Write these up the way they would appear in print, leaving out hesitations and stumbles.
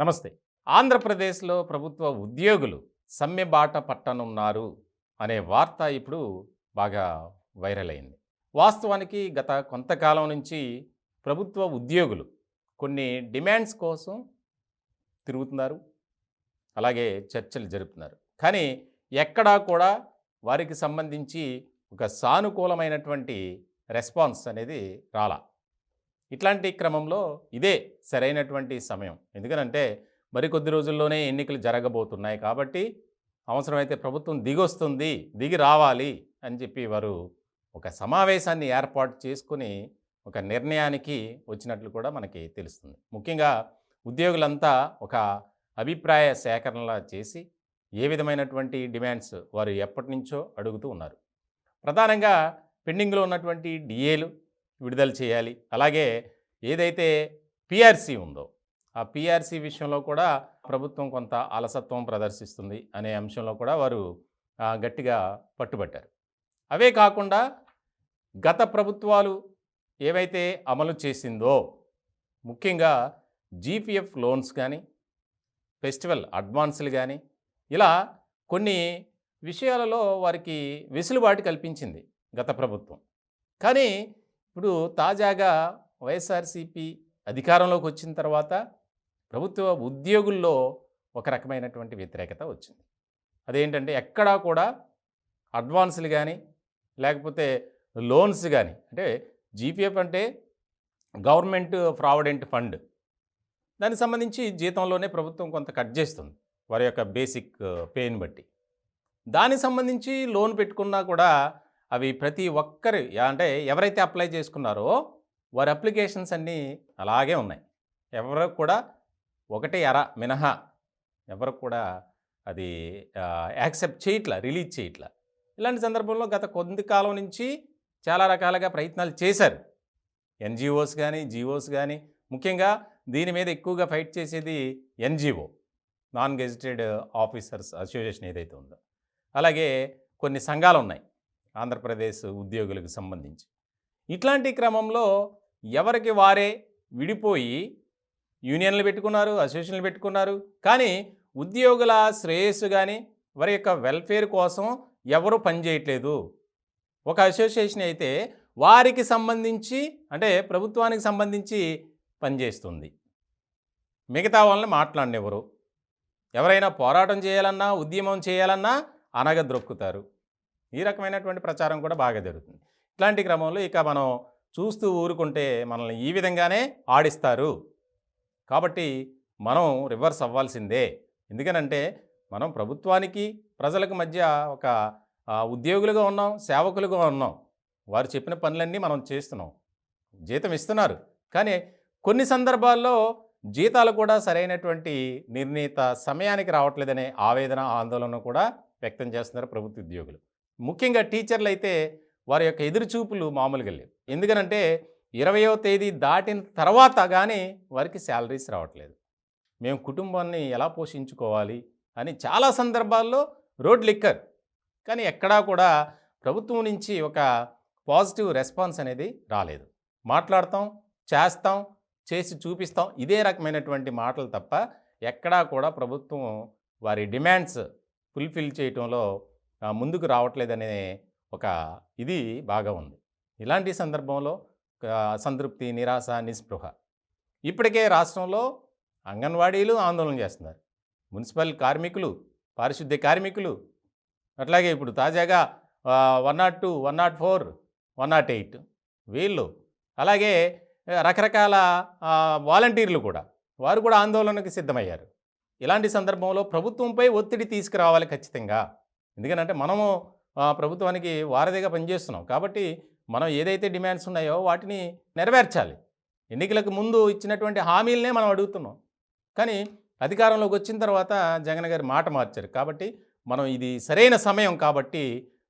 నమస్తే. ఆంధ్రప్రదేశ్‌లో ప్రభుత్వ ఉద్యోగులు సమ్మె బాట పట్టనున్నారు అనే వార్త ఇప్పుడు బాగా వైరల్ అయింది. వాస్తవానికి గత కొంతకాలం నుంచి ప్రభుత్వ ఉద్యోగులు కొన్ని డిమాండ్స్ కోసం తిరుగుతున్నారు. అలాగే చర్చలు జరుపుతున్నారు. కానీ ఎక్కడా కూడా వారికి సంబంధించి ఒక సానుకూలమైనటువంటి రెస్పాన్స్ అనేది రాలా. ఇట్లాంటి క్రమంలో ఇదే సరైనటువంటి సమయం. ఎందుకనంటే మరికొద్ది రోజుల్లోనే ఎన్నికలు జరగబోతున్నాయి కాబట్టి అవసరమైతే ప్రభుత్వం దిగొస్తుంది, దిగి రావాలి అని చెప్పి వారు ఒక సమావేశాన్ని ఏర్పాటు చేసుకొని ఒక నిర్ణయానికి వచ్చినట్లు కూడా మనకి తెలుస్తుంది. ముఖ్యంగా ఉద్యోగులంతా ఒక అభిప్రాయ సేకరణలా చేసి ఏ విధమైనటువంటి డిమాండ్స్ వారు ఎప్పటినుంచో అడుగుతూ ఉన్నారు. ప్రధానంగా పెండింగ్‌లో ఉన్నటువంటి డిఏలు విడుదల చేయాలి. అలాగే ఏదైతే పీఆర్సీ ఉందో, ఆ పీఆర్సీ విషయంలో కూడా ప్రభుత్వం కొంత అలసత్వం ప్రదర్శిస్తుంది అనే అంశంలో కూడా వారు గట్టిగా పట్టుబట్టారు. అవే కాకుండా గత ప్రభుత్వాలు ఏవైతే అమలు చేసిందో, ముఖ్యంగా జీపీఎఫ్ లోన్స్ కానీ, ఫెస్టివల్ అడ్వాన్సులు కానీ, ఇలా కొన్ని విషయాలలో వారికి వెసులుబాటు కల్పించింది గత ప్రభుత్వం. కానీ ఇప్పుడు తాజాగా వైఎస్ఆర్సీపీ అధికారంలోకి వచ్చిన తర్వాత ప్రభుత్వ ఉద్యోగుల్లో ఒక రకమైనటువంటి వ్యతిరేకత వచ్చింది. అదేంటంటే ఎక్కడా కూడా అడ్వాన్సులు కానీ, లేకపోతే లోన్స్ కానీ, అంటే జీపీఎఫ్ అంటే గవర్నమెంట్ ప్రావిడెంట్ ఫండ్, దానికి సంబంధించి జీతంలోనే ప్రభుత్వం కొంత కట్ చేస్తుంది వారి యొక్క బేసిక్ పేని బట్టి. దానికి సంబంధించి లోన్ పెట్టుకున్నా కూడా అవి ప్రతి ఒక్కరి అంటే ఎవరైతే అప్లై చేసుకున్నారో వారి అప్లికేషన్స్ అన్నీ అలాగే ఉన్నాయి. ఎవరు కూడా ఒకటి అర మినహా ఎవరు కూడా అది యాక్సెప్ట్ చేయట్లా, రిలీజ్ చేయట్లా. ఇలాంటి సందర్భంలో గత కొద్ది కాలం నుంచి చాలా రకాలుగా ప్రయత్నాలు చేశారు ఎన్జిఓస్ కానీ, జిఓస్ కానీ. ముఖ్యంగా దీని మీద ఎక్కువగా ఫైట్ చేసేది NGO, non gazetted officers association ఏదైతే ఉందో. అలాగే కొన్ని సంఘాలు ఉన్నాయి ఆంధ్రప్రదేశ్ ఉద్యోగులకు సంబంధించి. ఇట్లాంటి క్రమంలో ఎవరికి వారే విడిపోయి యూనియన్లు పెట్టుకున్నారు, అసోసియేషన్లు పెట్టుకున్నారు. కానీ ఉద్యోగుల శ్రేయస్సు కానీ, వారి యొక్క వెల్ఫేర్ కోసం ఎవరు పనిచేయట్లేదు. ఒక అసోసియేషన్ అయితే వారికి సంబంధించి, అంటే ప్రభుత్వానికి సంబంధించి పనిచేస్తుంది, మిగతా వాళ్ళని మాట్లాడనివ్వరు. ఎవరైనా పోరాటం చేయాలన్నా, ఉద్యమం చేయాలన్నా అనగద్రొక్కుతారు. ఈ రకమైనటువంటి ప్రచారం కూడా బాగా జరుగుతుంది. ఇట్లాంటి క్రమంలో ఇక మనం చూస్తూ ఊరుకుంటే మనల్ని ఈ విధంగానే ఆడిస్తారు. కాబట్టి మనం రివర్స్ అవ్వాల్సిందే. ఎందుకనంటే మనం ప్రభుత్వానికి ప్రజలకు మధ్య ఒక ఉద్యోగులుగా ఉన్నాం, సేవకులుగా ఉన్నాం. వారు చెప్పిన పనులన్నీ మనం చేస్తున్నాం, జీతం ఇస్తున్నారు. కానీ కొన్ని సందర్భాల్లో జీతాలు కూడా సరైనటువంటి నిర్ణీత సమయానికి రావట్లేదనే ఆవేదన, ఆందోళన కూడా వ్యక్తం చేస్తున్నారు ప్రభుత్వ ఉద్యోగులు. ముఖ్యంగా టీచర్లు అయితే వారి యొక్క ఎదురుచూపులు మామూలుగా లేవు. ఎందుకనంటే 20వ తేదీ దాటిన తర్వాత కానీ వారికి శాలరీస్ రావట్లేదు. మేము కుటుంబాన్ని ఎలా పోషించుకోవాలి అని చాలా సందర్భాల్లో రోడ్లెక్కారు. కానీ ఎక్కడా కూడా ప్రభుత్వం నుంచి ఒక పాజిటివ్ రెస్పాన్స్ అనేది రాలేదు. మాట్లాడతాం, చేస్తాం, చేసి చూపిస్తాం, ఇదే రకమైనటువంటి మాటలు తప్ప ఎక్కడా కూడా ప్రభుత్వం వారి డిమాండ్స్ ఫుల్ఫిల్ చేయటంలో ముందుకు రావట్లేదనే ఒక ఇది బాగా ఉంది. ఇలాంటి సందర్భంలో అసంతృప్తి, నిరాశ, నిస్పృహ. ఇప్పటికే రాష్ట్రంలో అంగన్వాడీలు ఆందోళన చేస్తున్నారు, మున్సిపల్ కార్మికులు, పారిశుద్ధ్య కార్మికులు, అట్లాగే ఇప్పుడు తాజాగా 102, 104, 108 వీళ్ళు, అలాగే రకరకాల వాలంటీర్లు కూడా, వారు కూడా ఆందోళనకు సిద్ధమయ్యారు. ఇలాంటి సందర్భంలో ప్రభుత్వంపై ఒత్తిడి తీసుకురావాలి ఖచ్చితంగా. ఎందుకంటే మనము ప్రభుత్వానికి వారధిగా పనిచేస్తున్నాం కాబట్టి మనం ఏదైతే డిమాండ్స్ ఉన్నాయో వాటిని నెరవేర్చాలి. ఎన్నికలకు ముందు ఇచ్చినటువంటి హామీలనే మనం అడుగుతున్నాం. కానీ అధికారంలోకి వచ్చిన తర్వాత జగన్ గారు మాట మార్చారు. కాబట్టి మనం ఇది సరైన సమయం కాబట్టి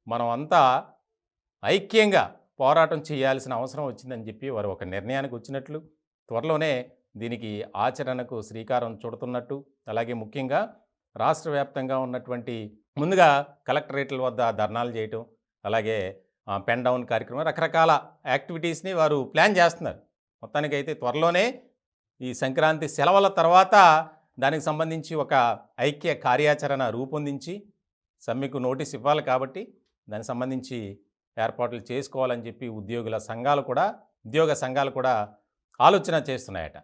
మనం అంతా ఐక్యంగా పోరాటం చేయాల్సిన అవసరం వచ్చిందని చెప్పి వారు ఒక నిర్ణయానికి వచ్చినట్లు, త్వరలోనే దీనికి ఆచరణకు శ్రీకారం చుడుతున్నట్టు, అలాగే ముఖ్యంగా రాష్ట్ర వ్యాప్తంగా ఉన్నటువంటి ముందుగా కలెక్టరేట్ల వద్ద ధర్నాలు చేయటం, అలాగే పెన్ డౌన్ కార్యక్రమం, రకరకాల యాక్టివిటీస్ని వారు ప్లాన్ చేస్తున్నారు. మొత్తానికైతే త్వరలోనే ఈ సంక్రాంతి సెలవుల తర్వాత దానికి సంబంధించి ఒక ఐక్య కార్యాచరణ రూపొందించి సమ్మెకు నోటీస్ ఇవ్వాలి కాబట్టి దానికి సంబంధించి ఏర్పాట్లు చేసుకోవాలని చెప్పి ఉద్యోగ సంఘాలు కూడా ఆలోచన చేస్తున్నాయట.